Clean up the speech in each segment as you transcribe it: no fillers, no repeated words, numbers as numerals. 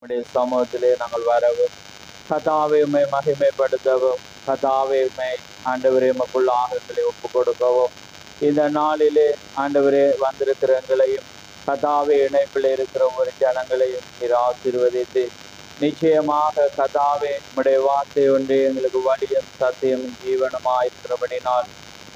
உம்முடைய சமூகத்திலே நாங்கள் வரவும் கர்த்தாவே உம்மை மகிமைப்படுத்தவும் கர்த்தாவே உம்மை ஆண்டவரே உமக்குள்ள ஆகங்களை ஒப்பு கொடுக்கவும் இந்த நாளிலே ஆண்டவரே வந்திருக்கிற எங்களையும் கர்த்தாவே இணைப்பில் இருக்கிற ஒரு ஜனங்களையும் நீர் ஆசீர்வதித்து நிச்சயமாக கர்த்தாவே உம்முடைய வார்த்தை ஒன்று எங்களுக்கு வழியும் சத்தியம் ஜீவனமாயிருக்கிறபடினால்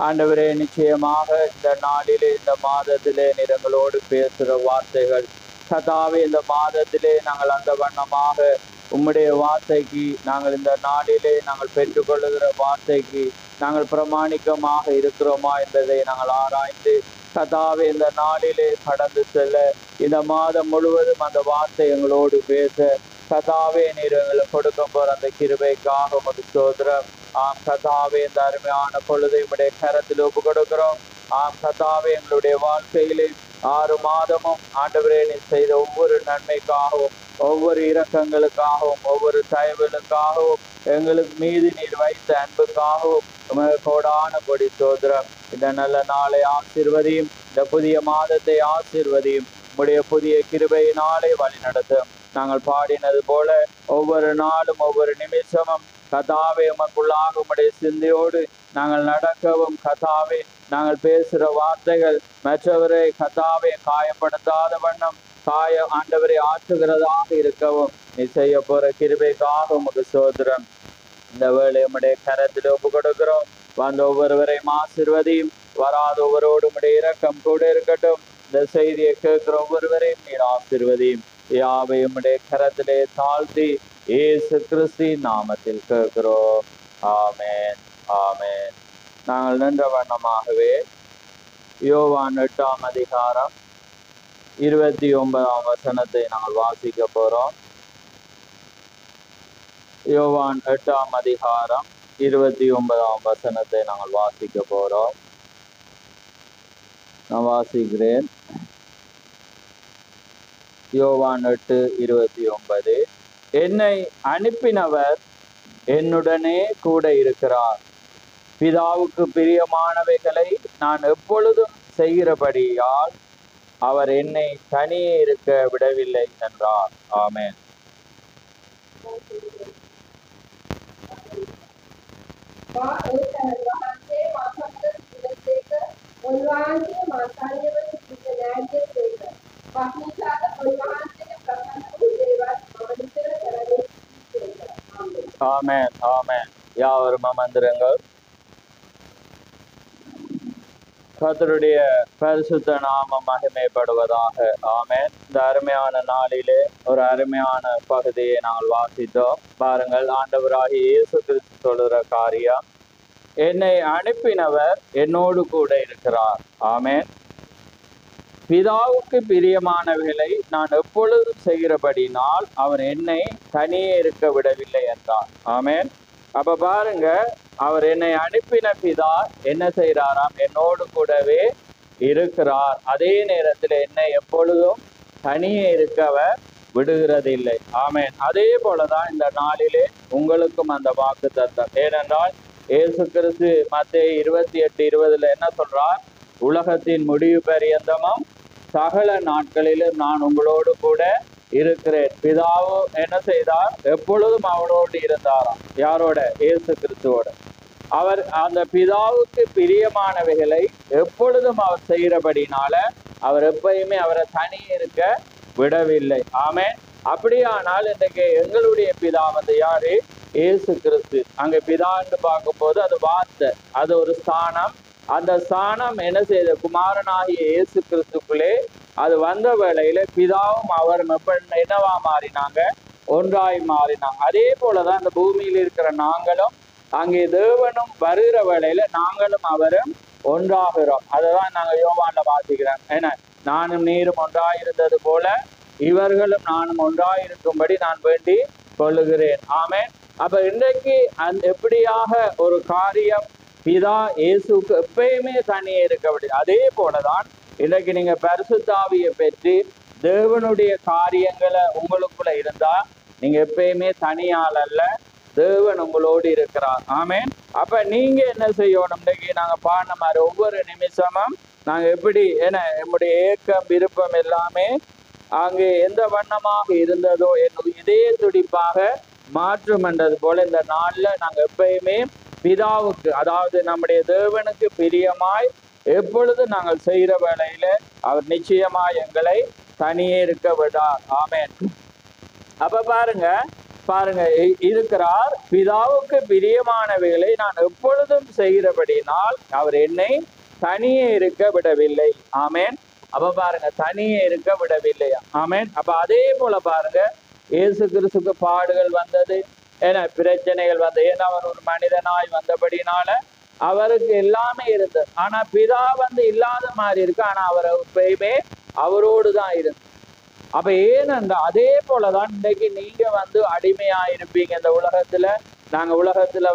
ஆண்டவரே நிச்சயமாக இந்த நாளிலே இந்த மாதத்திலே நீர் எங்களோடு பேசுகிற வார்த்தைகள் கர்த்தாவே இந்த மாதத்திலே நாங்கள் அந்த வண்ணமாக உம்முடைய வார்த்தைக்கு நாங்கள் இந்த நாளிலே நாங்கள் பெற்றுக்கொள்ளுகிற வார்த்தைக்கு நாங்கள் பிரமாணிக்கமாக இருக்கிறோமா என்பதை நாங்கள் ஆராய்ந்து கர்த்தாவே இந்த நாளிலே கடந்து செல்ல இந்த மாதம் முழுவதும் அந்த வார்த்தை எங்களோடு பேச கர்த்தாவே நீர் எங்களுக்கு கொடுக்க போற அந்த கிருபைக்காக உமக்கு ஸ்தோத்திரம். ஆம் கர்த்தாவே இந்த அருமையான பொழுதை உடைய கரத்தில் ஒப்பு கொடுக்கிறோம். ஆம் கர்த்தாவே எங்களுடைய வாழ்க்கையிலே 6 மாதமும் ஆண்டவரே நீர் செய்த ஒவ்வொரு நன்மைக்காகவும் ஒவ்வொரு இரக்கங்களுக்காகவும் ஒவ்வொரு தயவுகளுக்காகவும் எங்களுக்கு மீது நீர் வைத்த அன்புக்காகவும் கோடான கொடி ஸ்தோத்திரம். இந்த நல்ல நாளை ஆசீர்வதியும், இந்த புதிய மாதத்தை ஆசீர்வதியும், உடைய புதிய கிருபையினாலே வழி நடத்தும். நாங்கள் பாடினது போல ஒவ்வொரு நாளும் ஒவ்வொரு நிமிஷமும் கர்த்தாவே உமக்குள்ளாக உம்முடைய சிந்தையோடு நாங்கள் நடக்கவும் கர்த்தாவே நாங்கள் பேசுகிற வார்த்தைகள் மற்றவரை கர்த்தாவே காயப்படுத்தாத வண்ணம் ஆண்டவரை ஆற்றுகிறதாக இருக்கவும் நீ செய்ய போற கிருபைக்காக உமக்கு ஸ்தோத்திரம். இந்த வேளை உம்முடைய கரத்தில் ஒப்பு கொடுக்கிறோம். வந்த ஒவ்வொருவரையும் ஆசீர்வதியும், வராத ஒவ்வொருவரோடு உம்முடைய இரக்கம் கூட இருக்கட்டும். இந்த செய்தியை கேட்கிற ஒவ்வொருவரையும் நீர் ஆசீர்வதியும். யாவையும் உம்முடைய கரத்திலே தாழ்த்தி இயேசு கிறிஸ்து நாமத்தில் கேட்கிறோம். ஆமென், ஆமென். நாங்கள் நின்ற வண்ணமாகவே யோவான் 8ஆம் அதிகாரம் 29ஆம் வசனத்தை நாங்கள் வாசிக்க போறோம். யோவான் 8ஆம் அதிகாரம் 29ஆம் வசனத்தை நாங்கள் வாசிக்க போறோம். நான் வாசிக்கிறேன். யோவான் 8:29. என்னை அனுப்பினவர் என்னுடனே கூட இருக்கிறார். பிதாவுக்கு பிரியமானவைகளை நான் எப்பொழுதும் செய்கிறபடியால் அவர் என்னை தனியே இருக்க விடவில்லை என்றார். ஆமென். ஆமென், ஆமென். யாவரும் அமர்ந்திருங்கள். கர்த்தருடைய பரிசுத்த நாமம் மகிமைப்படுவதாக. ஆமென். இந்த அருமையான நாளிலே ஒரு அருமையான பகுதியை நாங்கள் வாசித்தோம். பாருங்கள், ஆண்டவராகிய இயேசு கிறிஸ்து சொல்லுகிற காரியம், என்னை அனுப்பினவர் என்னோடு கூட இருக்கிறார். ஆமென். பிதாவுக்கு பிரியமானவைகளை நான் எப்பொழுதும் செய்கிறபடினால் அவர் என்னை தனியே இருக்க விடவில்லை என்றார். ஆமென். அப்ப பாருங்க, அவர் என்னை அனுப்பின பிதா என்ன செய்கிறாராம்? என்னோடு கூடவே இருக்கிறார். அதே நேரத்தில் என்னை எப்பொழுதும் தனியே இருக்கவர் விடுகிறதில்லை. ஆமென். அதே போலதான் இந்த நாளிலே உங்களுக்கும் அந்த வாக்கு தத்தம். ஏனென்றால் இயேசு கிறிஸ்து மத்தேயு 28:20 என்ன சொல்றார்? உலகத்தின் முடிவு பரியந்தமும் சகல நாட்களிலும் நான் உங்களோடு கூட இருக்கிறேன். பிதாவும் என்ன செய்தார்? எப்பொழுதும் அவரோடு இருந்தாராம். யாரோட? இயேசு கிறிஸ்துவோட. அவர் அந்த பிதாவுக்கு பிரியமானவைகளை எப்பொழுதும் அவர் செய்கிறபடினால அவர் எப்பயுமே அவரை தனியே இருக்க விடவில்லை. ஆமென். அப்படியானால் இன்றைக்கு எங்களுடைய பிதா வந்து யாரு? இயேசு கிறிஸ்து. அங்க பிதான்னு பார்க்கும் போது அது வார்த்தை, அது ஒரு ஸ்தானம். அந்த ஸ்தானம் என்ன செய்த? குமாரனாகிய இயேசு கிறிஸ்துக்குள்ளே அது வந்த வேளையில பிதாவும் அவரும் என்னவா மாறினாங்க? ஒன்றாய் மாறினாங்க. அதே போலதான் இந்த பூமியில் இருக்கிற நாங்களும் அங்கே தேவனும் வருகிற வேளையில நாங்களும் அவரும் ஒன்றாகிறோம். அததான் நாங்க யோவான்ல வாசிக்கிறோம். ஏன்னா, நானும் நீரும் ஒன்றாயிருந்தது போல இவர்களும் நானும் ஒன்றாயிருக்கும்படி நான் வேண்டி கொள்ளுகிறேன். ஆமென். அப்ப இன்றைக்கு எப்படியாக ஒரு காரியம் பிதா இயேசுக்கு எப்பயுமே தனியே இருக்க. அதே போலதான் இன்றைக்கு நீங்க பரிசுத்தாவியை பெற்று தேவனுடைய காரியங்களை உங்களுக்குள்ள இருந்தா நீங்க எப்பயுமே தனியால் அல்ல, தேவன் உங்களோடு இருக்கிறார். ஆமென். அப்ப நீங்க என்ன செய்யணும்? இன்றைக்கு நாங்க பாடின மாதிரி ஒவ்வொரு நிமிஷமும் நாங்க எப்படி, ஏன்னா நம்முடைய ஏக்கம் விருப்பம் எல்லாமே அங்கே எந்த வண்ணமாக இருந்ததோ என் இதய துடிப்பாக மாற்றும் என்றது போல இந்த நாள்ல நாங்க எப்பயுமே பிதாவுக்கு, அதாவது நம்முடைய தேவனுக்கு பிரியமாய் எப்பொழுது நாங்கள் செய்கிற வேளையில அவர் நிச்சயமாய் எங்களை தனியே இருக்க விடார். ஆமென். அப்ப பாருங்க இருக்கிறார், பிதாவுக்கு பிரியமானவைகளை நான் எப்பொழுதும் செய்கிறபடினால் அவர் என்னை தனியே இருக்க விடவில்லை. ஆமென். அப்ப பாருங்க, தனியே இருக்க விடவில்லையா. ஆமென். அப்ப அதே போல பாருங்க, இயேசு கிறிஸ்துக்கு பாடுகள் வந்தது, ஏன்னா பிரச்சனைகள் வந்தது, ஏன்னா அவர் ஒரு மனிதனாய் வந்தபடினால அவருக்கு எல்லாமே இருந்தது. ஆனா பிதா இல்லாத மாதிரி இருக்கு, ஆனா அவர் எப்பயுமே அவரோடு தான் இருந்தது. அப்ப ஏனென்றா அதே போலதான் இன்னைக்கு நீங்க அடிமையா இருப்பீங்க இந்த உலகத்துல. நாங்க உலகத்துல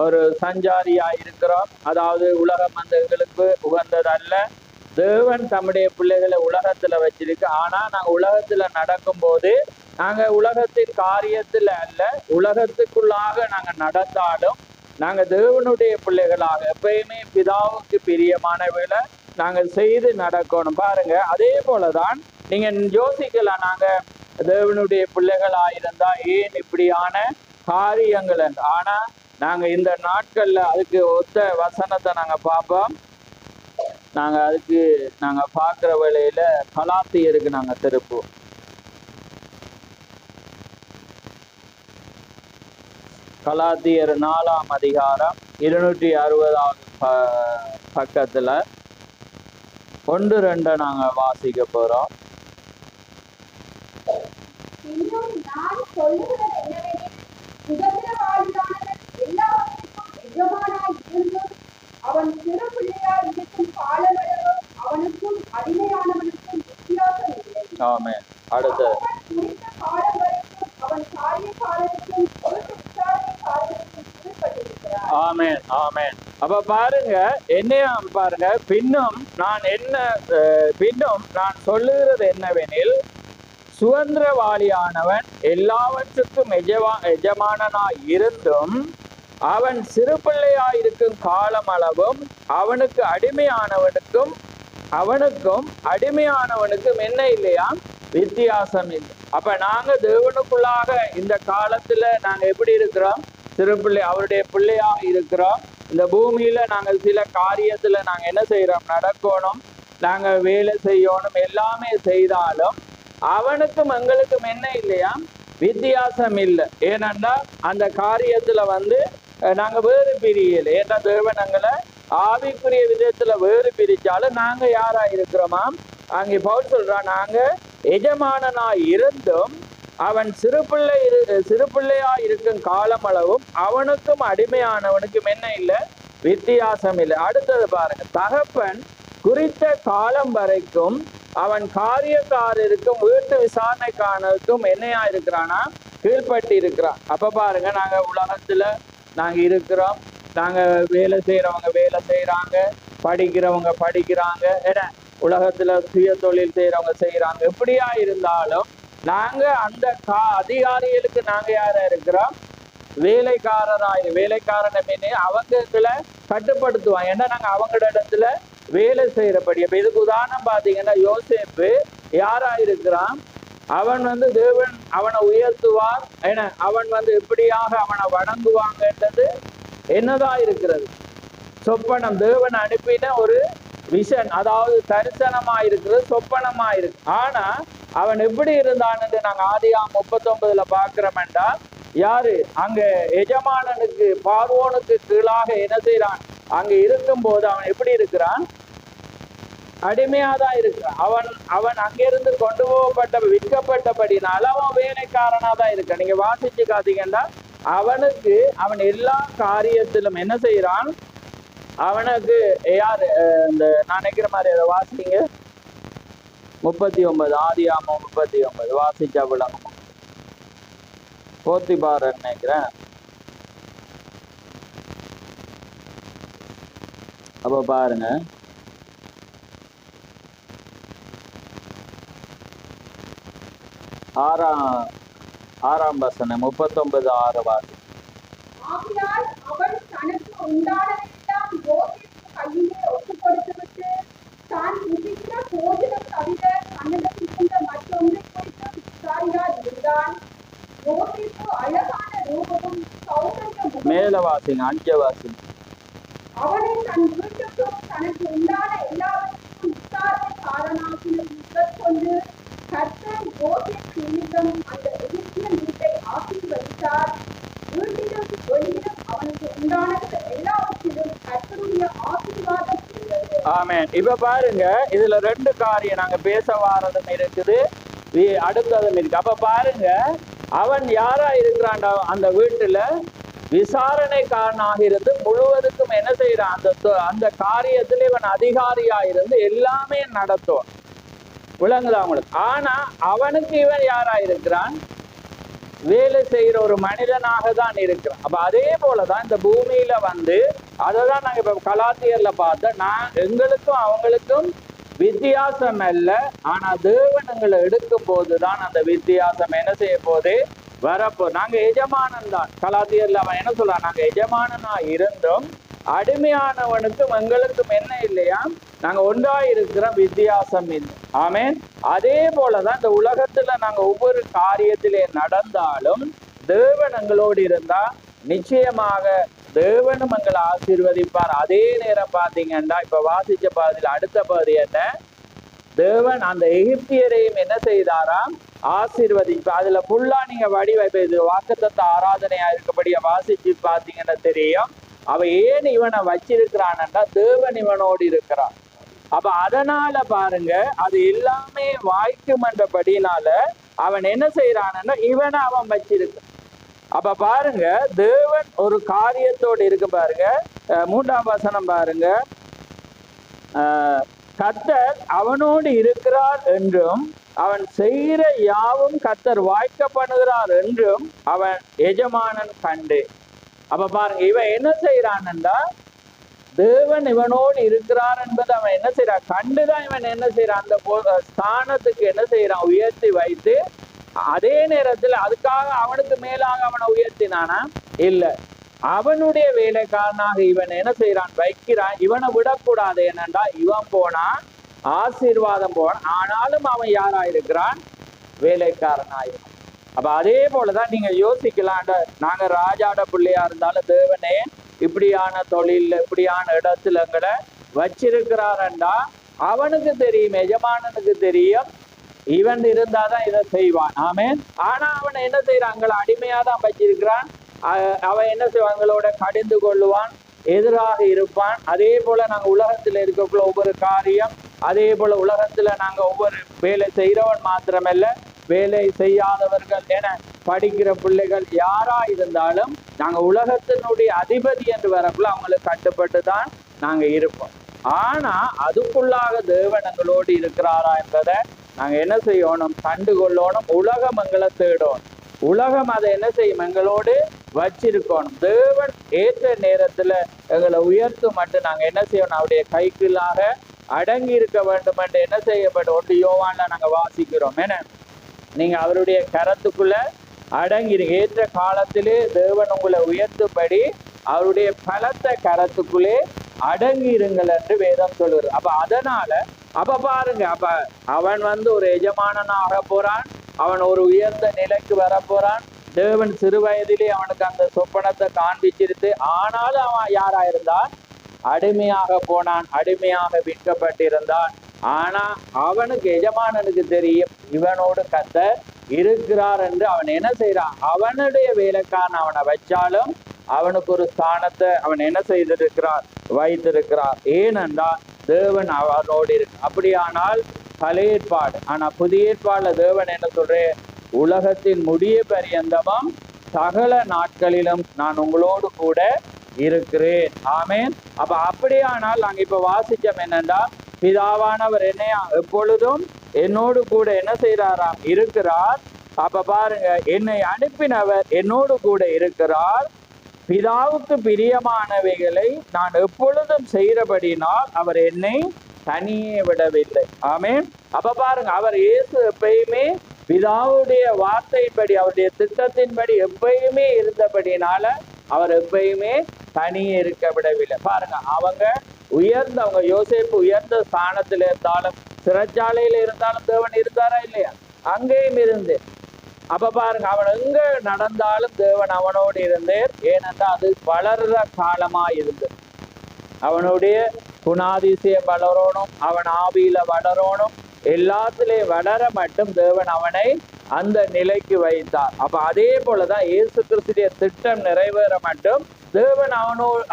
ஒரு சஞ்சாரியா இருக்கிறோம். அதாவது உலகம் எங்களுக்கு உகந்தது அல்ல. தேவன் தம்முடைய பிள்ளைகளை உலகத்துல வச்சிருக்கு. ஆனா நாங்க உலகத்துல நடக்கும் போது நாங்க உலகத்தின் காரியத்துல அல்ல, உலகத்துக்குள்ளாக நாங்க நடந்தாலும் நாங்க தேவனுடைய பிள்ளைகளாக எப்பயுமே பிதாவுக்கு பிரியமானவைகளை நாங்கள் செய்து நடக்கணும். பாருங்க, அதே போலதான் நீங்க யோசிக்கலாம், நாங்க தேவனுடைய பிள்ளைகளாயிருந்தா ஏன் இப்படியான காரியங்கள். ஆனா நாங்க இந்த நாட்கள்ல அதுக்கு ஒத்த வசனத்தை நாங்க பார்ப்போம். அதுக்கு நாங்க பார்க்கிற வேளையில கலாத்தியருக்கு நாங்க திருப்போம். கலாத்தியர் 4ஆம் அதிகாரம் 260வது பக்கத்துல 1-2 நாங்க வாசிக்க போறோம். அவன் சிறு பிள்ளையாய் இருக்கும் காலவளவும் அவனுக்கும் அடிமையானவனுக்கும் வித்தியாசம் இல்லை. ஆமென். அடுத்து அவன் காரிய காலத்துக்கும் விசாரணை காலத்துக்கும் கீழ்ப்பட்டிருக்கிறான். ஆமென். ஆமென். அப்ப பாருங்க, என்னையா பாருங்க, பின்னும் நான் சொல்லுகிறது என்னவெனில், சுதந்திரவாளியானவன் எல்லாவற்றுக்கும் எஜமானனாய் இருந்தும் அவன் சிறு பிள்ளையாயிருக்கும் காலம் அளவும் அவனுக்கு அடிமையானவனுக்கும் என்ன இல்லையா, வித்தியாசம் இல்லை. அப்ப நாங்க தேவனுக்குள்ளாக இந்த காலத்துல நாங்க எப்படி இருக்கிறோம், சிறு பிள்ளை, அவருடைய பிள்ளையாக இருக்கிறோம். இந்த பூமியில நாங்கள் சில காரியத்துல நாங்க என்ன செய்யறோம், நடக்கணும், நாங்க வேலை செய்யணும், எல்லாமே செய்தாலும் அவனுக்கும் எங்களுக்கும் என்ன இல்லையா, வித்தியாசம் இல்லை. ஏனென்றா அந்த காரியத்துல நாங்க வேறு பிரியல. ஏன்னா தேவன் எங்களை ஆவிக்குரிய விதத்துல வேறு பிரிச்சாலும் நாங்க யாரா இருக்கிறோமா, அங்கே பவுல் சொல்றா, நாங்க எஜமானனாய் இருந்தும் அவன் சிறு பிள்ளையா இருக்கும் காலமளவும் அவனுக்கும் அடிமையானவனுக்கும் என்ன இல்லை, வித்தியாசம் இல்லை. அடுத்தது பாருங்க, தகப்பன் குறித்த காலம் வரைக்கும் அவன் காரியக்காரருக்கும் வீட்டு விசாரணைக்காரருக்கும் என்னையா இருக்கிறானா, கீழ்பட்டு இருக்கிறான். அப்ப பாருங்க, நாங்க உலகத்துல நாங்க இருக்கிறோம், நாங்க வேலை செய்யறவங்க வேலை செய்யறாங்க, படிக்கிறவங்க படிக்கிறாங்க, ஏன்னா உலகத்துல சுய தொழில் செய்யறவங்க செய்யறாங்க. எப்படியா இருந்தாலும் நாங்க அந்த அதிகாரிகளுக்கு நாங்க யாரா இருக்கிறோம், வேலைக்காரனை அவங்களை கட்டுப்படுத்துவாங்க. ஏன்னா நாங்க அவங்களோட இடத்துல வேலை செய்யறபடி. அப்ப இதுக்கு உதாரணம் பாத்தீங்கன்னா, யோசேப்பு யாரா இருக்கிறான், அவன் தேவன் அவனை உயர்த்துவார், ஏன்னா அவன் எப்படியாக அவனை வணங்குவாங்கன்றது என்னதான் இருக்கிறது, சொப்பனம், தேவன் அனுப்பின ஒரு விஷன், அதாவது தரிசனமா இருக்கிறது, சொப்பனமா இருக்கு. ஆனா அவன் எப்படி இருந்தான்னு நாங்க ஆதியாகமம் 39 பாக்குறோம்டா, யாரு அங்க எஜமானனுக்கு பார்வோனுக்கு கீழாக என்ன செய்யறான், அங்க இருக்கும் போது அவன் எப்படி இருக்கிறான், அடிமையாதான் இருக்கிறான். அவன் அங்கிருந்து கொண்டு போகப்பட்ட விற்கப்பட்டபடினால அவன் வேலைக்காரனா தான் இருக்கான். நீங்க வாசிச்சு காத்தீங்கன்னா அவன் எல்லா காரியத்திலும் என்ன செய்யறான், அவனுக்கு யாரு இந்த நான் நினைக்கிற மாதிரி அதை வாசிங்க 39 ஆதியாகமம் 39 வாசிச்சா விளங்கும். போத்திபார் நினைக்கிறேன். அப்ப பாருங்க, ஆறாம் வசனம் 39:6 வாசி. அவன் தனக்கு உண்டானதெல்லாம் யோசேப்பு கையிலே ஒப்புக்கொடுத்துவிட்டு தான் புசித்த போஜனம் தவிர தன்னிடம் இருந்த மற்றொன்றை குறித்து விசாரியார் இருந்தான். யோசிப்பு அழகான ரூபமும் சௌந்தரிய மேல வாசிங்க, 5 வாசிங்க. அவனை தன் வீட்டுக்கும் தனக்கு உண்டான எல்லாவற்றுக்கும் விசாரணைக்காரனாகின கொண்டு கர்த்தர் யோசேப்பு நிமித்தம் அந்த எகிப்தியன் வீட்டை ஆசீர்வதித்தார். வீட்டிலும் வெளியிலும் அவனுக்கு உண்டானது எல்லாவற்றிலும் கர்த்தருடைய ஆசீர்வாதம் இருந்தது. ஆமென். இப்ப பாருங்க, இதுல 2 காரியம் நாங்க பேச வாரதும் இருக்குது, அடுத்ததும் இருக்கு. அப்ப பாருங்க, அவன் யாரா இருக்கிறான்? அந்த வீட்டுல விசாரணைக்காரனாக இருந்து முழுவதுக்கும் என்ன செய்யறான்? அந்த காரியத்துல இவன் அதிகாரியா இருந்து எல்லாமே நடத்தும். விளங்குதா உங்களுக்கு? ஆனா அவனுக்கு இவன் யாரா இருக்கிறான்? வேலை செய்யற ஒரு மனிதனாக தான் இருக்கிறான். அப்ப அதே போலதான் இந்த பூமியில அததான் நாங்க இப்ப கலாத்தியர்ல பார்த்தோம். எங்களுக்கும் அவங்களுக்கும் வித்தியாசம் அல்ல, ஆனா தேவன் எங்களை எடுக்கும் போதுதான் அந்த வித்தியாசம் என்ன செய்ய போது வரப்போ. நாங்க எஜமானன் தான். கலாத்தியர்ல அவன் என்ன சொல்றான்? நாங்க எஜமானனா இருந்தும் அடிமையானவனுக்கும் எங்களுக்கும் என்ன இல்லையா? நாங்க ஒன்றாயிருக்கிற வித்தியாசம் இல்லை. ஆமேன். அதே போலதான் இந்த உலகத்துல நாங்க ஒவ்வொரு காரியத்திலே நடந்தாலும் தேவன் எங்களோடு இருந்தா நிச்சயமாக தேவனும் எங்களை ஆசீர்வதிப்பார். அதே நேரம் பாத்தீங்கன்னா இப்ப வாசிச்ச பகுதியில் அடுத்த பகுதி என்ன? தேவன் அந்த எகிப்தியரையும் என்ன செய்தாராம்? ஆசீர்வதிப்பார். அதுல ஃபுல்லா நீங்க வடிவமைப்பு இது வாக்குத்தத்த ஆராதனையா இருக்கபடியா வாசிச்சு பாத்தீங்கன்னா தெரியும். அவ ஏன் இவனை வச்சிருக்கிறான்டா, தேவன் இவனோடு இருக்கிறான். அப்ப அதனால பாருங்க, அது எல்லாமே வாய்க்கும் என்றபடினால அவன் என்ன செய்யறான்னா இவனை அவன் வச்சிருக்க. அப்ப பாருங்க, தேவன் ஒரு காரியத்தோடு இருக்கு. பாருங்க 3ஆம் வசனம் பாருங்க, கர்த்தர் அவனோடு இருக்கிறார் என்றும் அவன் செய்கிற யாவும் கர்த்தர் வாய்க்க பண்ணுகிறார் என்றும் அவன் எஜமானன் கண்டு. அப்ப பாருங்க, இவன் என்ன செய்யறான்டா, தேவன் இவனோடு இருக்கிறார் என்பது அவன் என்ன செய்யறான்? கண்டுதான் இவன் என்ன செய்யறான்? அந்த ஸ்தானத்துக்கு என்ன செய்யறான்? உயர்த்தி வைத்து, அதே நேரத்தில் அதுக்காக அவனுக்கு மேலாக அவனை உயர்த்தினானா? இல்ல, அவனுடைய வேலைக்காரனாக இவன் என்ன செய்யறான்? வைக்கிறான். இவனை விடக்கூடாது. என்னண்டா, இவன் போனா ஆசீர்வாதம் போனான், ஆனாலும் அவன் யாரா இருக்கிறான்? வேலைக்காரனாயிருக்கான். அப்ப அதே போலதான் நீங்க யோசிக்கலாம், நாங்க ராஜாட பிள்ளையா இருந்தாலும் தேவனே இப்படியான தொழில் இப்படியான இடத்துல எங்களை வச்சிருக்கிறாரண்டா அவனுக்கு தெரியும், எஜமானனுக்கு தெரியும், இவன் இருந்தாதான் இதை செய்வான். ஆமேன். ஆனா அவன் என்ன செய்யறான்? எங்களை அடிமையா தான் வச்சிருக்கிறான். அவன் என்ன செய்வான்? எங்களோட கடிந்து கொள்ளுவான், எதிராக இருப்பான். அதே போல நாங்க உலகத்துல இருக்கக்குள்ள ஒவ்வொரு காரியம், அதே போல உலகத்துல நாங்க ஒவ்வொரு வேலை செய்யறவன் மாத்திரமல்ல, வேலை செய்யாதவர்கள் என படிக்கிற பிள்ளைகள் யாரா இருந்தாலும் நாங்க உலகத்தினுடைய அதிபதி என்று வரக்குள்ள அவங்களுக்கு கட்டுப்பட்டு தான் நாங்க இருப்போம். ஆனா அதுக்குள்ளாக தேவன் எங்களோடு இருக்கிறாரா என்பதை நாங்க என்ன செய்யணும்? கண்டுகொள்ளணும். உலகம் எங்களை தேடணும். உலகம் அதை என்ன செய்யும்? எங்களோடு வச்சிருக்கணும். தேவன் ஏற்ற நேரத்துல எங்களை உயர்த்தும் மட்டும் நாங்க என்ன செய்யணும்? அவருடைய கைக்குள்ளாக அடங்கி இருக்க வேண்டும் என்று என்ன செய்யப்படும்? 1 யோவான்ல நாங்க வாசிக்கிறோம். என்ன, நீங்க அவருடைய கரத்துக்குள்ள அடங்கிருங்க. ஏற்ற காலத்திலே தேவன் உங்களை உயர்த்தும்படி அவருடைய பலத்த கரத்துக்குள்ளே அடங்கி இருங்கள் என்று வேதம் சொல்லுறது. அப்ப அதனால அப்ப பாருங்க, அப்ப அவன் ஒரு எஜமானனாக போறான், அவன் ஒரு உயர்ந்த நிலைக்கு வர போறான். தேவன் சிறு வயதிலே அவனுக்கு அந்த சொப்பனத்தை காண்பிச்சிருத்து. ஆனாலும் அவன் யாரா இருந்தான்? அடிமையாக போனான், அடிமையாக விற்கப்பட்டிருந்தான். ஆனா அவனுக்கு எஜமானனுக்கு தெரியும் இவனோடு கர்த்தர் இருக்கிறார் என்று. அவன் என்ன செய்யறான்? அவனுடைய வேலைக்காரன் அவனை வச்சாலும் அவனுக்கு ஒரு ஸ்தானத்தை அவன் என்ன செய்திருக்கிறார்? வைத்திருக்கிறார். ஏனென்றால் தேவன் அவனோடு இருக்கு. அப்படியானால் பழைய ஏற்பாடு. ஆனா புதிய ஏற்பாடுல தேவன் என்ன சொல்றேன்? உலகத்தின் முடிய பரியந்தமும் சகல நாட்களிலும் நான் உங்களோடு கூட இருக்கிறேன். ஆமேன். அப்ப அப்படியானால் நாங்க இப்ப வாசிச்சோம் என்னன்னா, பிதாவானவர் என்னையா எப்பொழுதும் என்னோடு கூட என்ன செய்யறாராம்? இருக்கிறார். அப்ப பாருங்க, என்னை அனுப்பினவர் என்னோடு கூட இருக்கிறார். பிதாவுக்கு பிரியமானவைகளை நான் எப்பொழுதும் செய்கிறபடினால் அவர் என்னை தனியே விடவில்லை. ஆமேன். அப்ப பாருங்க, அவர் இயேசு எப்பயுமே பிதாவுடைய வார்த்தையின்படி அவருடைய திட்டத்தின்படி எப்பயுமே இருந்தபடினால அவர் எப்பயுமே தனியே இருக்க விடவில்லை. பாருங்க, அவங்க உயர்ந்தவங்க யோசேப்பு உயர்ந்த ஸ்தானத்தில் இருந்தாலும் சிறைச்சாலையில இருந்தாலும் தேவன் இருந்தாரா இல்லையா? அங்கேயும் இருந்து. அப்ப பாருங்க, அவன் எங்க நடந்தாலும் தேவன் அவனோடு இருந்தேன். ஏனென்றால் அது வளர்ற காலமா இருந்து. அவனுடைய குணாதிசயம் வளரணும், அவன் ஆவியில வளரணும், எல்லாத்திலையும் வளர மட்டும் தேவன் அவனை அந்த நிலைக்கு வைத்தார். அப்ப அதே போலதான் இயேசு கிறிஸ்துடைய திட்டம் நிறைவேற மட்டும் தேவன்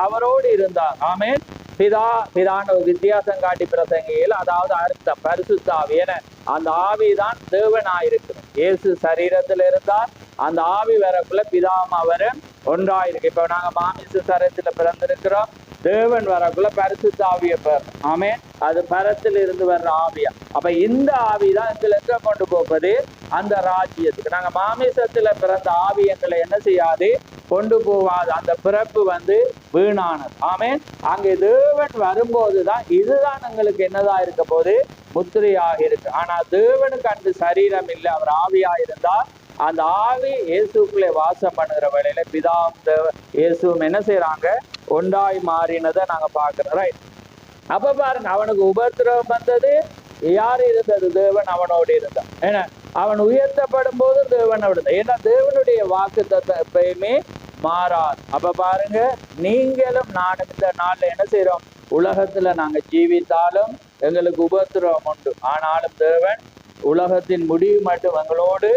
அவரோடு இருந்தார். ஆமென். பிதான வித்தியாசம் காட்டி பிரசங்கியில், அதாவது அர்த்தம் பரிசுத்த ஆவி என அந்த ஆவிதான் தேவனாயிருக்கு. இயேசு சரீரத்தில் இருந்தார், அந்த ஆவி வரக்குள்ள பிதாவும் அவரும் ஒன்றாயிருக்கு. இப்ப நாங்க மாமிச சரீரத்துல பிறந்திருக்கிறோம், தேவன் வரக்குள்ள பரிசுத்த ஆவிய பெற. ஆமென். அது பரத்தில் இருந்து வர்ற ஆவியா. அப்ப இந்த ஆவிதான் எங்களை எங்க கொண்டு போவது? அந்த ராஜ்யத்துக்கு. நாங்க மாமிசத்துல பிறந்த ஆவி எங்களை என்ன செய்யாது? கொண்டு போவாது. அந்த பிறப்பு வீணானது. ஆமென். அங்கே தேவன் வரும்போதுதான் இதுதான் எங்களுக்கு என்னதான் இருக்க போது? முத்திரையாக இருக்கு. ஆனா தேவனுக்கு அந்த சரீரம் இல்லை, அவர் ஆவியா இருந்தால் அந்த ஆவி இயேசுக்குள்ளே வாசம் பண்ணுகிற வேளையில பிதாவும் இயேசுவும் என்ன செய்யறாங்க? ஒன்றாய் மாறினதை நாங்க பாக்குறோம். ரைட். அப்ப பாருங்க, அவனுக்கு உபத்திரவம் வந்தது, யார் இருந்தது? தேவன் அவனோடு இருந்தான். ஏன்னா அவன் உயர்த்தப்படும் போது தேவனோடு. ஏன்னா தேவனுடைய வாக்குத்தத்தம் எப்பயுமே மாறாது. அப்ப பாருங்க, நீங்களும் நானும் இந்த நாள்ல என்ன செய்யறோம்? உலகத்துல நாங்க ஜீவித்தாலும் எங்களுக்கு உபத்திரவம் உண்டு. ஆனாலும் தேவன் உலகத்தின் முடிவு மட்டும் எங்களோடு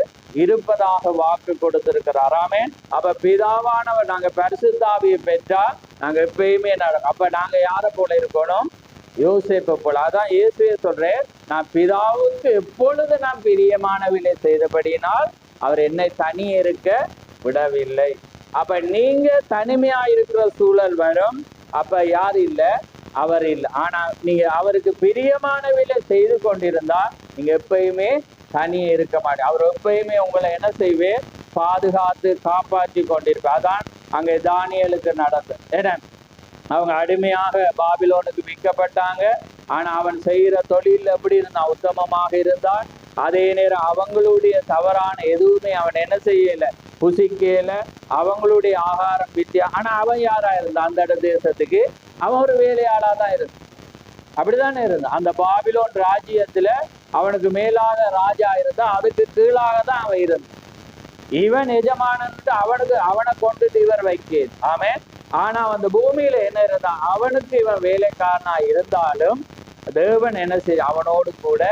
இருப்பதாக வாக்கு கொடுத்திருக்கிறார். ஆமென். அப்ப பிதாவானவர் நாங்க பரிசுத்த ஆவியை பெற்றா நாங்க எப்பயுமே நடக்கும். அப்ப நாங்க யாரை போல இருக்கணும்? யோசேப்பை போல. அதான் இயேசுவே சொல்றேன், நான் பிதாவுக்கு எப்பொழுது நான் பிரியமானவில்லை செய்தபடியினால் அவர் என்னை தனியே இருக்க விடவில்லை. அப்ப நீங்க தனிமையா இருக்கிற சூழல் வரும். அப்ப யார் இல்லை? அவர் இல்லை. ஆனா நீங்க அவருக்கு பிரியமானவில்லை செய்து கொண்டிருந்தா நீங்க எப்பயுமே தனியே இருக்க மாட்டேன். அவர் எப்பயுமே உங்களை என்ன செய்வேன்? பாதுகாத்து காப்பாற்றி கொண்டிருப்பார். அதான் அங்கே தானியேலுக்கு நடந்தது. ஏன்னா அவங்க அடிமையாக பாபிலோனுக்கு விற்கப்பட்டாங்க. ஆனா அவன் செய்கிற தொழில் எப்படி இருந்தான்? உத்தமமாக இருந்தான். அதே நேரம் அவங்களுடைய தவறான எதுவுமே அவன் என்ன செய்யல, புசிக்கல. அவங்களுடைய ஆகாரம் ஆனா அவன் யாரா இருந்தான்? அந்த தேசத்துக்கு அவன் ஒரு வேலையாளா தான் இருந்தான். அப்படித்தானே இருந்தான். அந்த பாபிலோன் ராஜ்யத்துல அவனுக்கு மேலாக ராஜா இருந்தா அதுக்கு கீழாக தான் அவன் இருந்தான். இவன் எஜமானன்ட்டு அவனை கொண்டுட்டு இவர் வைக்க. ஆமென். ஆனா அந்த பூமியில என்ன இருந்தான்? அவனுக்கு இவன் வேலைக்காரனா இருந்தாலும் தேவன் என்ன செய்ய அவனோடு கூட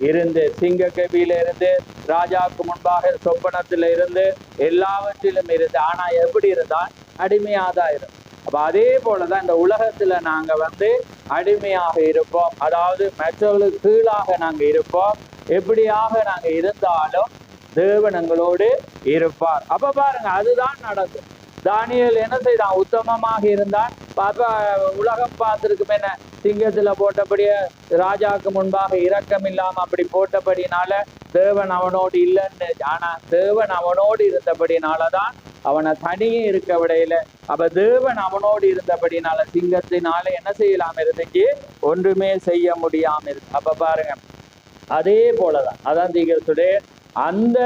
இருந்து, சிங்க கபியில இருந்து, ராஜாவுக்கு முன்பாக சொப்பனத்துல இருந்து, எல்லாவற்றிலும் இருந்து. ஆனா எப்படி இருந்தான்? அடிமையாதான் இருந்தான். அப்ப அதே போலதான் இந்த உலகத்துல நாங்க அடிமையாக இருப்போம். அதாவது மற்றவர்களுக்கு கீழாக நாங்க இருப்போம். எப்படியாக நாங்க இருந்தாலும் தேவன் எங்களோடு இருப்பார். அப்ப பாருங்க, அதுதான் நடக்கும். தானியேல் என்ன செய்தான்? உத்தமமாக இருந்தான். உலகம் பார்த்திருக்கும் என்ன, சிங்கத்துல போட்டபடியே ராஜாவுக்கு முன்பாக இரக்கம் இல்லாம அப்படி போட்டபடினால தேவன் அவனோடு இல்லைன்னு. ஆனா தேவன் அவனோடு இருந்தபடினாலதான் அவனை தனியே இருக்க விடையில. அப்ப தேவன் அவனோடு இருந்தபடினால சிங்கத்தினால என்ன செய்யலாம் இருந்துச்சு? ஒன்றுமே செய்ய முடியாம இருக்கு. அப்ப பாருங்க, அதே போலதான் அதான் தீர்க்கதரிசியுடைய அந்த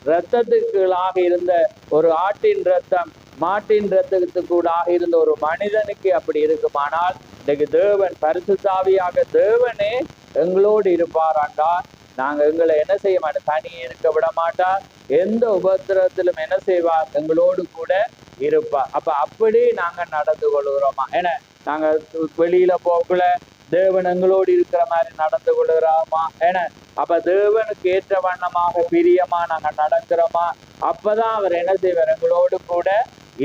இரத்தத்துக்குள்ளாக இருந்த ஒரு ஆட்டின் இரத்தம் மாட்டின் இரத்தத்துக்கூடாக இருந்த ஒரு மனிதனுக்கு அப்படி இருக்குமானால் இன்னைக்கு தேவன் பரிசுத்த ஆவியாக தேவனே எங்களோடு இருப்பாராண்டால் நாங்க எங்களை என்ன செய்ய மாட்டோம்? தனியே இருக்க விட மாட்டார். எந்த உபத்திரத்திலும் என்ன செய்வார்? எங்களோடு கூட இருப்பார். அப்ப அப்படி நாங்க நடந்து கொள்கிறோமா? ஏன்னா நாங்க வெளியில போகல தேவன் எங்களோடு இருக்கிற மாதிரி நடந்து கொள்கிறோமா? ஏன்னா அப்ப தேவனுக்கு ஏற்ற வண்ணமாக பிரியமா நாங்க நடக்கிறோமா? அப்பதான் அவர் என்ன செய்வார்? எங்களோடு கூட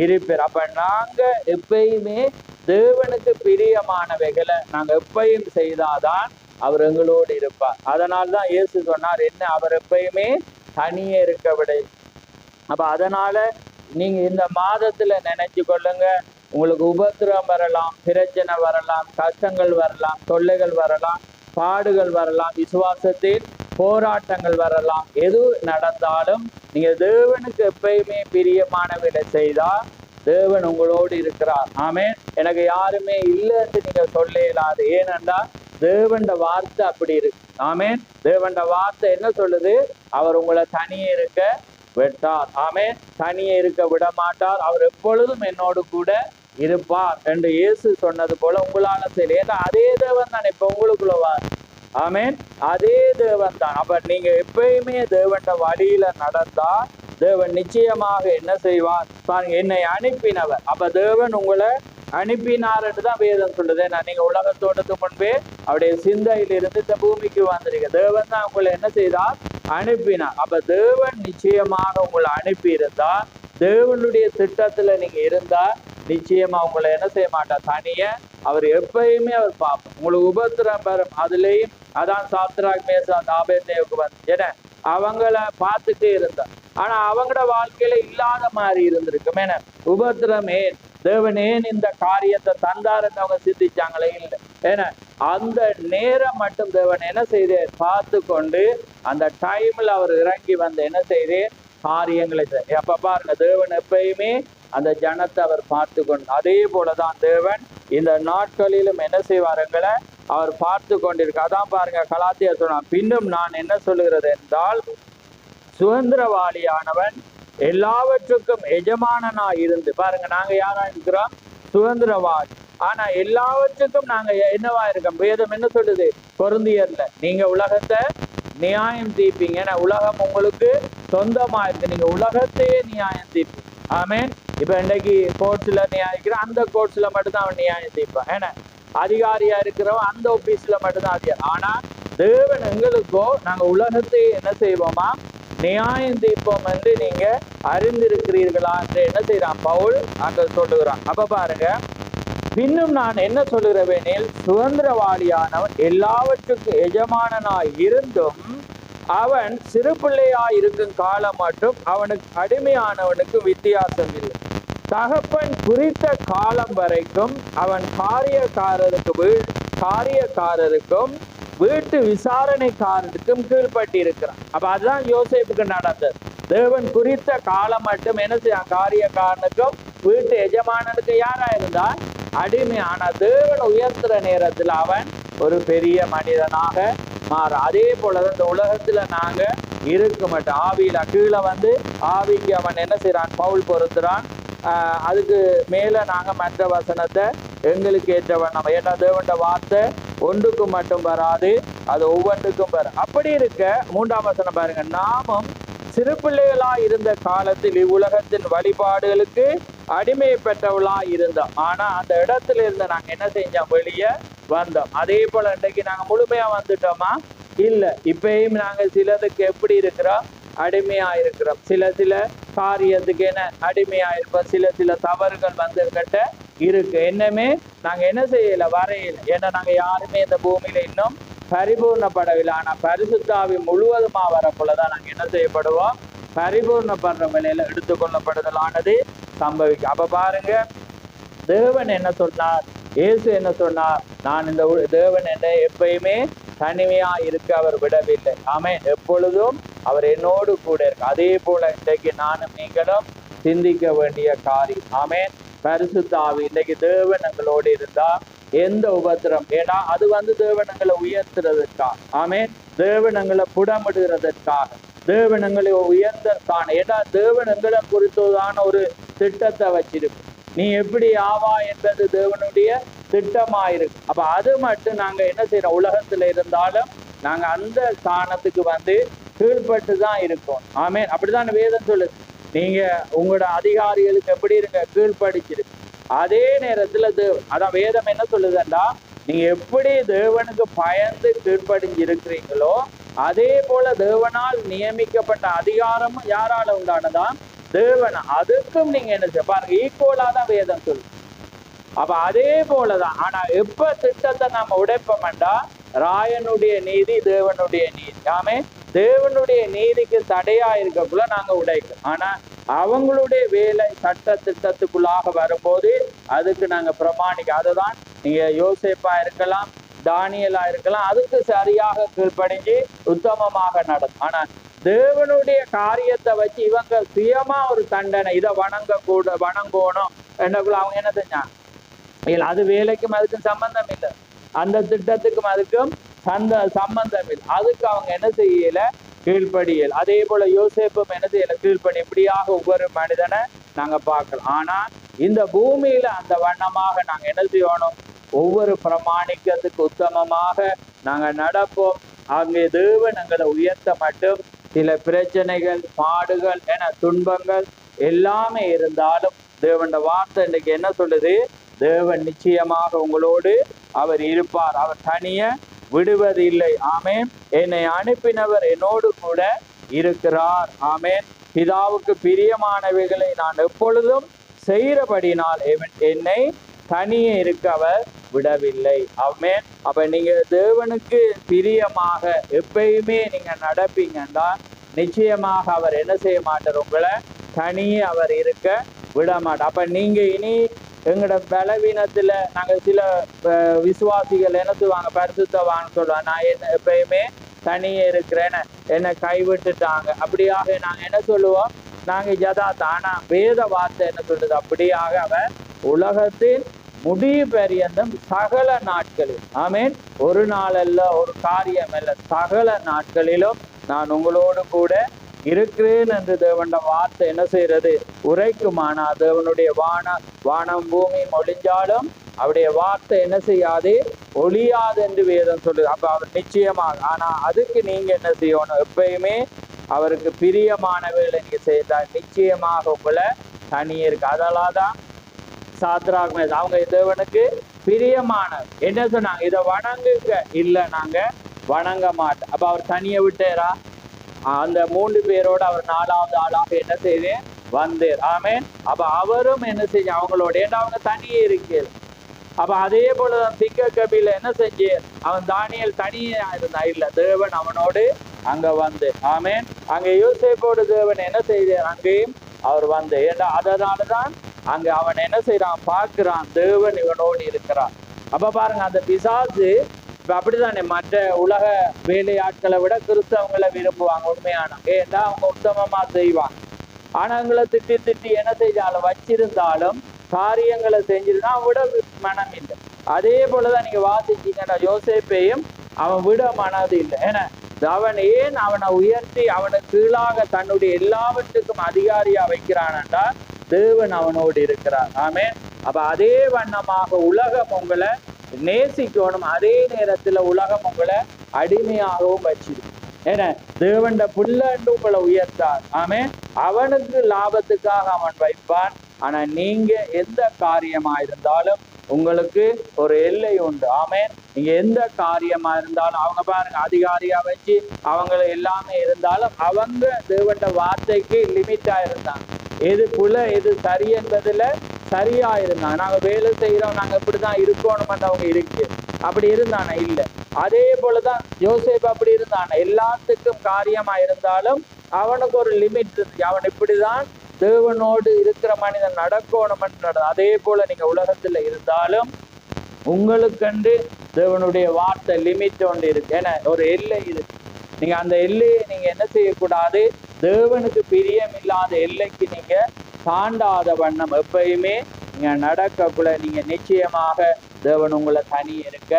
இருப்பார். அப்ப நாங்க எப்பயுமே தேவனுக்கு பிரியமானவைகளை நாங்க எப்பயும் செய்தாதான் அவர் எங்களோடு இருப்பார். அதனால்தான் இயேசு சொன்னார், என்ன அவர் எப்பயுமே தனியே இருக்க விட. அப்ப அதனால நீங்க இந்த மாதத்துல நினைச்சு கொள்ளுங்க, உங்களுக்கு உபத்திரம் வரலாம், பிரச்சனை வரலாம், கஷ்டங்கள் வரலாம், தொல்லைகள் வரலாம், பாடுகள் வரலாம், விசுவாசத்தில் போராட்டங்கள் வரலாம். எது நடந்தாலும் நீங்க தேவனுக்கு எப்பயுமே பிரியமானவரை செய்தா தேவன் உங்களோடு இருக்கிறார். ஆமென். எனக்கு யாருமே இல்லைன்னு நீங்க சொல்ல இயலாது. ஏனென்றா தேவண்ட வார்த்தை அப்படி இருக்கு. ஆமென். தேவண்ட வார்த்தை என்ன சொல்லுது? அவர் உங்களை தனியே இருக்க விட்டார். ஆமென். தனியே இருக்க விட மாட்டார். அவர் எப்பொழுதும் என்னோடு கூட இருப்பார் என்று இயேசு சொன்னது போல உங்களால செய்யல. ஏன்னா அதே தேவன் தான் இப்ப உங்களுக்குள்ளவார். ஆமேன். அதே தேவன் தான். அப்ப நீங்க எப்பயுமே தேவன் வழியில நடந்தா தேவன் நிச்சயமாக என்ன செய்வார் பாருங்க, என்னை அனுப்பினவர். அப்ப தேவன் உங்களை அனுப்பினார் என்று தான் வேதம் சொல்லுது. நீங்க உலகத்தோடத்து முன்பே அவருடைய சிந்தையிலிருந்து இந்த பூமிக்கு வந்திருக்க தேவன் தான் உங்களை என்ன செய்தார், அனுப்பினார். அப்ப தேவன் நிச்சயமாக உங்களை அனுப்பி இருந்தா, தேவனுடைய திட்டத்துல நீங்க இருந்தா நிச்சயமா உங்களை என்ன செய்ய மாட்டார், தனிய அவர் எப்பயுமே அவர் பார்ப்போம். உங்களுக்கு உபத்திரம் பெறும். அதுலயும் அதான் சாத்ராக் மேசாக் ஆபேத்நேகோவுக்கு வந்து ஏன்னா அவங்கள பார்த்துட்டே இருந்தார். ஆனா அவங்களோட வாழ்க்கையில இல்லாத மாதிரி இருந்திருக்கும். ஏன்னா உபத்திரம் ஏன், தேவன் ஏன் இந்த காரியத்தை தந்தாருன்னு அவங்க சிந்திச்சாங்களே இல்லை. ஏன்னா அந்த நேரம் மட்டும் தேவன் என்ன செய்து பார்த்து கொண்டு அந்த டைம்ல அவர் இறங்கி வந்து என்ன செய்து காரியங்களை எப்ப பாருங்க, தேவன் எப்பயுமே அந்த ஜனத்தை அவர் பார்த்து கொண்டு, அதே போலதான் தேவன் இந்த நாட்களிலும் என்ன செய்வாருங்களை அவர் பார்த்து கொண்டிருக்க. அதான் பாருங்க கலாத்தியர் சொன்னான், பின்னும் நான் என்ன சொல்லுகிறது என்றால், சுதந்திரவாளியானவன் எல்லாவற்றுக்கும் எஜமானனாய் இருந்து, பாருங்க நாங்க யாரா இருக்கிறோம், சுதந்திரவாளி. ஆனா எல்லாவற்றுக்கும் நாங்க என்னவா இருக்கோம். வேதம் என்ன சொல்லுது கொரிந்தியர்ல, நீங்க உலகத்தை நியாயம் தீர்ப்பீங்க. ஏன்னா உலகம் உங்களுக்கு சொந்தமா இருக்கு, நீங்க உலகத்தையே நியாயம் தீர்ப்பீங்க. ஆமேன். இப்ப இன்னைக்கு கோர்ட்ஸ்ல நியாயிக்கிற அந்த கோர்ட்ஸ்ல மட்டும்தான் அவன் நியாயம் தீர்ப்பான். ஏன்னா அதிகாரியா இருக்கிறவன் அந்த ஆபீஸ்ல மட்டும்தான் அதிகாரி. ஆனா தேவன் எங்களுக்கோ நாங்க உலகத்தை என்ன செய்வோமா நியாயம் தீர்ப்போம் என்று நீங்க அறிந்திருக்கிறீர்களா என்று என்ன செய்யறான் பவுல் அங்க சொல்லுகிறான். அப்ப பாருங்க, பின்னும் நான் என்ன சொல்லுகிறவேனில், சுதந்திரவாளியானவன் எல்லாவற்றுக்கும் எஜமானனாய் இருந்தும் அவன் சிறு பிள்ளையாய் இருக்கும் காலம் மட்டும் அவனுக்கு அடிமையானவனுக்கு வித்தியாசம் இல்லை. தகப்பன் குறித்த காலம் வரைக்கும் அவன் காரியக்காரருக்கும் வீட்டு விசாரணைக்காரருக்கும் கீழ்பட்டு இருக்கிறான். அப்ப அதுதான் யோசேப்புக்கு நடந்தது. தேவன் குறித்த காலம் மட்டும் என்ன செய்ய, காரியக்காரனுக்கும் வீட்டு எஜமானனுக்கு யாரா இருந்தான், அடிமை. ஆனா தேவன் உயர்த்துற நேரத்துல அவன் ஒரு பெரிய மனிதனாக மாற. அதே போலதான் இந்த உலகத்துல நாங்க இருக்க மாட்டோம். ஆவியில கீழே வந்து ஆவிக்கு அவன் என்ன செய்யறான், பவுல் பொறுத்துறான். அதுக்கு மேல நாங்க மற்ற வசனத்தை எங்களுக்கு ஏற்றவன் நம்ம. ஏன்னா தேவண்ட வார்த்தை ஒன்றுக்கும் மட்டும் வராது, அது ஒவ்வொன்றுக்கும் வரும். அப்படி இருக்க 3ஆம் வசனம் பாருங்க, நாமும் சிறு பிள்ளைகளா இருந்த காலத்தில் இவ்வுலகத்தின் வழிபாடுகளுக்கு அடிமை பெற்றவளா இருந்தோம். ஆனா அந்த இடத்துல இருந்து நாங்க என்ன செஞ்சோம், வெளியே வந்தோம். அதே போல இன்றைக்கு நாங்க முழுமையா வந்துட்டோமா, இல்ல. இப்பயும் நாங்க சிலதுக்கு எப்படி இருக்கிறோம், அடிமையா இருக்கிறோம். சில காரியத்துக்கு என்ன அடிமையா இருப்போம். சில தவறுகள் வந்துகிட்ட இருக்கு. என்னமே நாங்க என்ன செய்யல, வரையில. ஏன்னா நாங்க யாருமே இந்த பூமியில இன்னும் பரிபூர்ணப்படவில்லை. ஆனா பரிசுத்தாவி முழுவதுமா வரக்குள்ளதான் நாங்க என்ன செய்யப்படுவோம், பரிபூர்ணப்படுற வேலையில எடுத்துக்கொள்ளப்படுதலானது சம்பவிக்கும். அப்ப பாருங்க, தேவன் என்ன சொன்னார், இயேசு என்ன சொன்னார், நான் இந்த தேவன் என்னை எப்பயுமே தனிமையா இருக்க அவர் விடவில்லை. ஆமென். எப்பொழுதும் அவர் என்னோடு கூட இருக்கு. அதே போல இன்றைக்கு நானும் நீங்களும் சிந்திக்க வேண்டிய காரியம். ஆமென். பரிசுத்த ஆவி இன்றைக்கு தேவன் எங்களோடு இருந்தா எந்த உபத்திரம், ஏன்னா அது வந்து தேவன் எங்களை உயர்த்துறதுக்காக. ஆமென். தேவன் எங்களை புடமிடுகிறதற்காக, தேவன் எங்களை உயர்ந்தற்கான. ஏன்னா தேவன் எங்களை குறித்ததான ஒரு திட்டத்தை வச்சிருக்கு. நீ எப்படி ஆவா என்பது தேவனுடைய திட்டமாயிருக்கு. அப்ப அது மட்டும் நாங்க என்ன செய்யறோம், உலகத்துல இருந்தாலும் நாங்க அந்த ஸ்தானத்துக்கு வந்து கீழ்பட்டு தான் இருக்கோம். ஆமென். அப்படிதான் வேதம் சொல்லுது. நீங்க உங்களோட அதிகாரிகளுக்கு எப்படி இருங்க, கீழ்படிச்சிருக்கு. அதே நேரத்துல அதான் வேதம் என்ன சொல்லுதுன்னா, நீங்க எப்படி தேவனுக்கு பயந்து கீழ்படிஞ்சு இருக்கிறீங்களோ அதே போல தேவனால் நியமிக்கப்பட்ட அதிகாரமும் யாரால உண்டானதான், தேவன். அதுக்கும் நீங்க என்ன செய்ய பாருங்க, ஈக்குவலா தான் வேதம் சொல்லு. அப்ப அதே போலதான். ஆனா எப்ப திட்டத்தை நம்ம உடைப்போம்டா, ராயனுடைய நீதி தேவனுடைய நீதி. ஆமே. தேவனுடைய நீதிக்கு தடையா இருக்கக்குள்ள நாங்க உடைக்கும். ஆனா அவங்களுடைய வேலை சட்ட திட்டத்துக்குள்ளாக வரும்போது அதுக்கு நாங்க பிரமாணிக்க. அதுதான் நீங்க யோசேப்பா இருக்கலாம், தானியலா இருக்கலாம், அதுக்கு சரியாக கீழ்ப்படிஞ்சு உத்தமமாக நடக்கும். ஆனா தேவனுடைய காரியத்தை வச்சு இவங்க சுயமா ஒரு தண்டனை, இதை வணங்கணும் என்னக்குள்ள அவங்க என்ன செஞ்சாங்க, இல்லை அது வேலைக்கும் அதுக்கும் சம்பந்தம் இல்லை, அந்த திட்டத்துக்கும் அதுக்கும் சம்பந்தம் இல்லை. அதுக்கு அவங்க என்ன செய்யல, கீழ்ப்படியல். அதே போல யோசேப்பும் என்ன செய்யல, கீழ்ப்படி. இப்படியாக ஒவ்வொரு மனிதனை நாங்க பார்க்கலாம். ஆனா இந்த பூமியில அந்த வண்ணமாக நாங்க என்ன செய்யணும், ஒவ்வொரு பிரமாணிக்கத்துக்கு உத்தமமாக நாங்க நடப்போம். அங்கே தேவன் எங்களை உயர்த்த மட்டும் சில பிரச்சனைகள், பாடுகள் என துன்பங்கள் எல்லாமே இருந்தாலும் தேவன் வார்த்தை இன்னைக்கு என்ன சொல்லுது, தேவன் நிச்சயமாக உங்களோடு அவர் இருப்பார், அவர் தனிய விடுவது இல்லை. ஆமேன். என்னை அனுப்பினவர் என்னோடு கூட இருக்கிறார். ஆமேன். பிதாவுக்கு பிரியமானவைகளை நான் எப்பொழுதும் செய்கிறபடினால் என்னை தனியே இருக்க அவர் விடவில்லை. ஆமேன். அப்ப நீங்க தேவனுக்கு பிரியமாக எப்பயுமே நீங்க நடப்பீங்கன்னா நிச்சயமாக அவர் என்ன செய்ய மாட்டார், உங்களை தனியே அவர் இருக்க விட மாட்டார். அப்ப நீங்க இனி எங்களோட பலவீனத்துல நாங்க சில விசுவாசிகள் என்ன சொல்லுவாங்க, பரிசுத்தவான்னு சொல்லுவாங்க, நான் என்ன எப்பயுமே தனியே இருக்கிறேன்னு என்னை கைவிட்டுட்டாங்க. அப்படியாக நாங்க என்ன சொல்லுவோம், நாங்க யதார்த்த. ஆனா வேத வார்த்தை என்ன சொல்றது, அப்படியாக அவர் உலகத்தின் முடிவு பரியந்தம் சகல நாட்களில், ஆமேன், ஒரு நாள் அல்ல, ஒரு காரியம் அல்ல, சகல நாட்களிலும் நான் உங்களோடு கூட இருக்கிறேன் என்று தேவனுடைய வார்த்தை என்ன செய்யறது, உரைக்குமானா தேவனுடைய வானம் பூமி ஒளிஞ்சாலும் அவருடைய வார்த்தை என்ன செய்யாது, ஒளியாது என்று வேதம் சொல்லுது. அப்ப அவர் நிச்சயமாக, ஆனா அதுக்கு நீங்க என்ன செய்யணும், எப்பயுமே அவருக்கு பிரியமானவைகளை நீங்க செய்தால் நிச்சயமாக உங்களை தனியே இருக்கு. அதனாலதான் சாத்ராக் மேஷாக் அவங்க தேவனுக்கு பிரியமான என்ன சொன்னாங்க, இதை வணங்குங்க, இல்ல நாங்க வணங்க மாட்டோம். அப்ப அவர் தனியை விட்டாரா, அந்த 3 பேரோடு அவர் 4வது ஆளாக என்ன செய்தேன் வந்தேர். ஆமேன். அப்ப அவரும் என்ன செஞ்ச அவங்களோட, ஏன்னா அவங்க தனியே இருக்கிற. அப்ப அதே போலதான் திக்க கபில என்ன செஞ்சு, அவன் தானியேல் தனியா இருந்தா இல்ல, தேவன் அவனோடு அங்க வந்து. ஆமேன். அங்க யோசேப்போடு தேவன் என்ன செய்தார், அங்கேயும் அவர் வந்து. ஏன்னா அதனாலதான் அங்க அவன் என்ன செய்யறான், பார்க்கிறான், தேவன் இவனோடு இருக்கிறான். அப்ப பாருங்க, அந்த பிசாசு இப்ப அப்படித்தானே மற்ற உலக வேலையாட்களை விட கிறிஸ்தவங்களை விரும்புவாங்க உண்மையான, ஏன்னா அவங்க உத்தமமா செய்வாங்க. ஆனா அவங்களை திட்டி திட்டி என்ன செய்தாலும் வச்சிருந்தாலும் காரியங்களை செஞ்சிருந்தா விட மனம் இல்லை. அதே போலதான் நீங்க வாசிச்சீங்கன்னா யோசேப்பையும் அவன் விட மனது இல்லை. ஏன்னா அவன் ஏன் அவனை உயர்த்தி அவனுக்கு கீழாக தன்னுடைய எல்லாவற்றுக்கும் அதிகாரியா வைக்கிறான்டா, தேவன் அவனோடு இருக்கிறார். ஆமேன். அப்ப அதே வண்ணமாக உலகம் உங்களை நேசிக்கணும், அதே நேரத்துல உலகம் உங்களை அடிமையாகவும் வச்சிடும். ஏன்னா தேவண்ட புள்ளண்டு உங்களை உயர்த்தார். ஆமேன். அவனுக்கு லாபத்துக்காக அவன் வைப்பான். ஆனா நீங்க எந்த காரியமா இருந்தாலும் உங்களுக்கு ஒரு எல்லை உண்டு. ஆமேன். நீங்க எந்த காரியமா இருந்தாலும், அவங்க பாருங்க அதிகாரியா வச்சு அவங்களை எல்லாமே இருந்தாலும் அவங்க தேவண்ட வார்த்தைக்கு லிமிட்டா இருந்தாங்க. எது புல எது சரி என்பதுல சரியா இருந்தாங்க. நாங்க வேலை செய்யறோம், நாங்க இப்படிதான் இருக்கணும் அவங்க இருக்கு, அப்படி இருந்தானே இல்லை. அதே போலதான் யோசேப்பு அப்படி இருந்தானே, எல்லாத்துக்கும் காரியமா இருந்தாலும் அவனுக்கு ஒரு லிமிட் இருந்துச்சு. அவன் இப்படிதான் தேவனோடு இருக்கிற மனிதன் நடக்கணும். அதே போல நீங்க உலகத்துல இருந்தாலும் உங்களுக்கென்று தேவனுடைய வார்த்தை லிமிட் ஒன்று இருக்கு. ஏன்னா ஒரு எல்லை இருக்கு. நீங்க அந்த எல்லையை நீங்க என்ன செய்யக்கூடாது, தேவனுக்கு பிரியம் இல்லாத எல்லைக்கு நீங்க தாண்டாத வண்ணம் எப்பயுமே நீங்க நடக்கக்குள்ள நீங்க நிச்சயமாக தேவன் உங்களை தனி இருக்க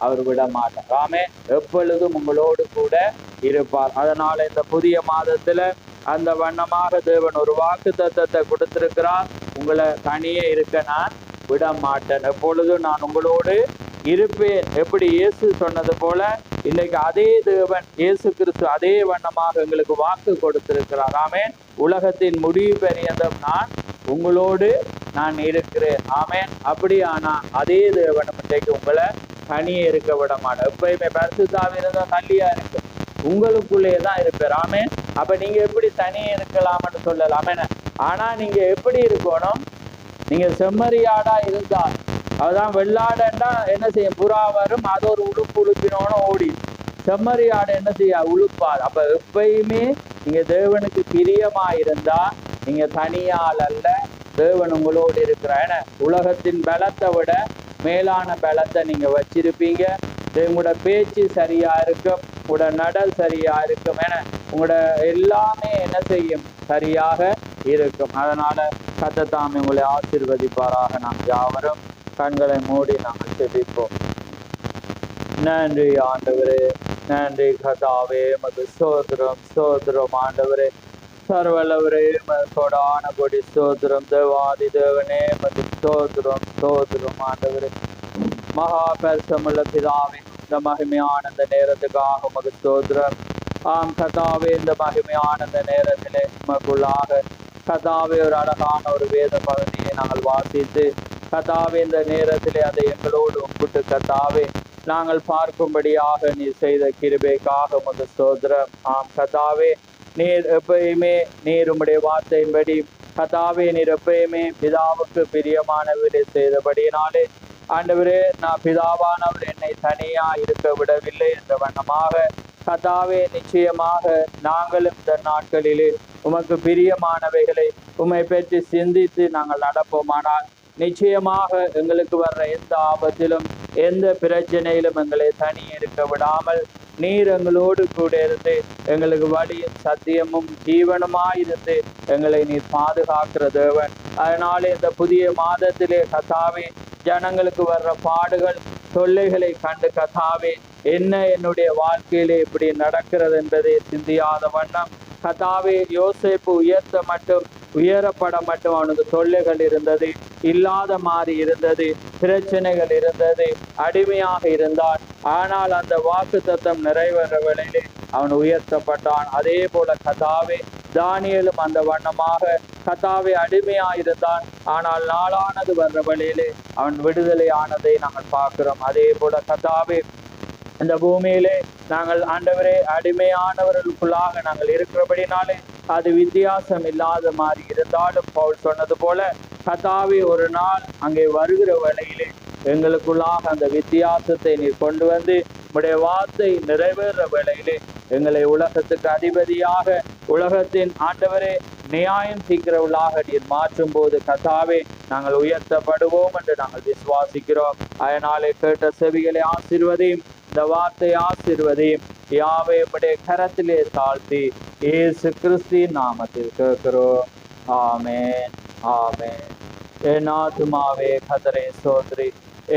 அவர் விட மாட்டார். ஆமே. எப்பொழுதும் உங்களோடு கூட இருப்பார். அதனால இந்த புதிய மாதத்துல அந்த வண்ணமாக தேவன் ஒரு வாக்கு தத்தத்தை கொடுத்திருக்கிறார், உங்களை தனியே இருக்க நான் விட மாட்டேன், எப்பொழுதும் நான் உங்களோடு இருப்பேன். எப்படி இயேசு சொன்னது போல இன்னைக்கு அதே தேவன் இயேசு கிறிஸ்து அதே வண்ணமாக எங்களுக்கு வாக்கு கொடுத்திருக்கிறார். ஆமேன். உலகத்தின் முடிவு பரியந்தம் நான் உங்களோடு நான் இருக்கிறேன். ஆமேன். அப்படியானா அதே தேவன் இன்றைக்கு உங்களை தனியே இருக்க விட மாட்டேன். எப்பயுமே பரிசுத்தாவியிருந்தா தள்ளியா இருக்கு, உங்களுக்குள்ளே தான் இருப்பார். ஆமேன். அப்ப நீங்க எப்படி தனியே இருக்கலாம்னு சொல்லலாம். ஆனா நீங்க எப்படி இருக்கணும், நீங்க செம்மறியாடா இருந்தால், அதுதான் வெள்ளாடன்னா என்ன செய்யும், புறா வரும், அது ஒரு உடுப்பு உடுப்பினோன்னு ஓடி. செம்மறியாடு என்ன செய்ய, உழுப்பாது. அப்ப எப்பயுமே நீங்க தேவனுக்கு பிரியமா இருந்தா நீங்க தனியால் அல்ல, தேவன் உங்களோடு இருக்கிற. உலகத்தின் பலத்தை விட மேலான பலத்தை நீங்க வச்சிருப்பீங்க. உங்களோட பேச்சு சரியா இருக்கும், உங்களோட நடல் சரியா இருக்கும், உங்களோட எல்லாமே என்ன செய்யும், சரியாக இருக்கும். அதனால கர்த்தர் உங்களை ஆசீர்வதிப்பாராக. நாம் யாவரும் கண்களை மூடி நாங்கள் செபிப்போம். நன்றி ஆண்டவரே, நன்றி கர்த்தாவே, மது ஸ்தோத்திரம் ஸ்தோத்திரம் ஆண்டவரே. சர்வல்லவரே, கொடான கொடி ஸ்தோத்திரம். தேவாதி தேவனே, மது ஸ்தோத்திரம் ஸ்தோத்திரம் ஆண்டவரே. மகா பரிசுமுள்ள பிதாவே, இந்த மகிமையான இந்த நேரத்துக்காக உமக்கு ஸ்தோத்திரம். ஆம் கர்த்தாவே, இந்த மகிமையான இந்த நேரத்திலே உமக்குள்ளாக கர்த்தாவே ஒரு அழகான ஒரு வேத பகுதியை நாங்கள் வாசித்து கர்த்தாவே இந்த நேரத்திலே அதை எங்களோடு ஒப்பிட்டு கர்த்தாவே நாங்கள் பார்க்கும்படியாக நீ செய்த கிருபைக்காக உமக்கு ஸ்தோத்திரம். ஆம் கர்த்தாவே, நீர் எப்பயுமே நீர் உம்முடைய வார்த்தையின்படி கர்த்தாவே நீர் எப்பயுமே பிதாவுக்கு பிரியமானவரை செய்தபடியினாலே ஆண்டவரே, நான் பிதாவானவர் என்னை தனியா இருக்க விடவில்லை என்ற வண்ணமாக கர்த்தாவே நிச்சயமாக நாங்களும் இந்த நாட்களிலே உமக்கு பிரியமானவைகளை உம்மை பற்றி சிந்தித்து நாங்கள் நடப்போமானால் நிச்சயமாக எங்களுக்கு வர்ற எந்த ஆபத்திலும் எந்த பிரச்சனையிலும் எங்களை தனி இருக்க விடாமல் நீர் எங்களோடு கூட இருந்து எங்களுக்கு வழியும் சத்தியமும் ஜீவனுமாயிருந்து எங்களை நீர் பாதுகாக்கிற தேவன். அதனாலே இந்த புதிய மாதத்திலே கர்த்தாவே ஜனங்களுக்கு வர்ற பாடுகள் தொல்லைகளை கண்டு கர்த்தாவே என்ன என்னுடைய வாழ்க்கையிலே இப்படி நடக்கிறது என்பதை சிந்தியாத வண்ணம் கர்த்தாவே யோசேப்பு உயரப்பட மட்டும் அவனுக்கு தொல்லைகள் இருந்தது, இல்லாத மாதிரி இருந்தது, பிரச்சனைகள் இருந்தது, அடிமையாக இருந்தான். ஆனால் அந்த வாக்கு தத்தம் நிறைவேற வேளையிலே அவன் உயர்த்தப்பட்டான். அதே போல கர்த்தாவே தானியேலும் அந்த வண்ணமாக கர்த்தாவே அடிமையாயிருந்தான். ஆனால் நாளானது வர்ற வழியிலே அவன் விடுதலை ஆனதை நாங்கள் பார்க்கிறோம். அதே போல கர்த்தாவே இந்த பூமியிலே நாங்கள் ஆண்டவரே அடிமையானவர்களுக்குள்ளாக நாங்கள் இருக்கிறபடினாலே அது வித்தியாசம் இல்லாத மாதிரி இருந்தாலும் பவுல் சொன்னது போல கர்த்தாவே ஒரு நாள் அங்கே வருகிற வேளையிலே எங்களுக்குள்ளாக அந்த வித்தியாசத்தை நீர் கொண்டு வந்து உம்முடைய வார்த்தை நிறைவேற வேளையிலே எங்களை உலகத்துக்கு அதிபதியாக உலகத்தின் ஆண்டவரே நியாயம் தீர்க்கிறவர்களாக நீர் மாற்றும் போது கர்த்தாவே நாங்கள் உயர்த்தப்படுவோம் என்று நாங்கள் விசுவாசிக்கிறோம். அதனாலே கேட்ட செவிகளை ஆசீர்வதியும், இந்த வார்த்தை ஆசீர்வதியும். யாவை உம்முடைய கரத்திலே தாழ்த்தி இயேசு கிறிஸ்துவின் நாமத்தில் கேட்கிறோம். ஆமென் ஆமென். என் ஆத்துமாவே கர்த்தரை ஸ்தோத்திரி,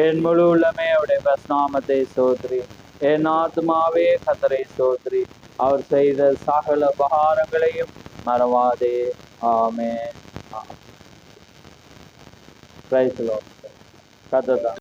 என் முழு உள்ளமே அவருடைய நாமத்தை ஸ்தோத்திரி. என் ஆத்துமாவே கர்த்தரை ஸ்தோத்திரி, அவர் செய்த சகல உபகாரங்களையும் மறவாதே. ஆமென். Praise the Lord. கர்த்தர்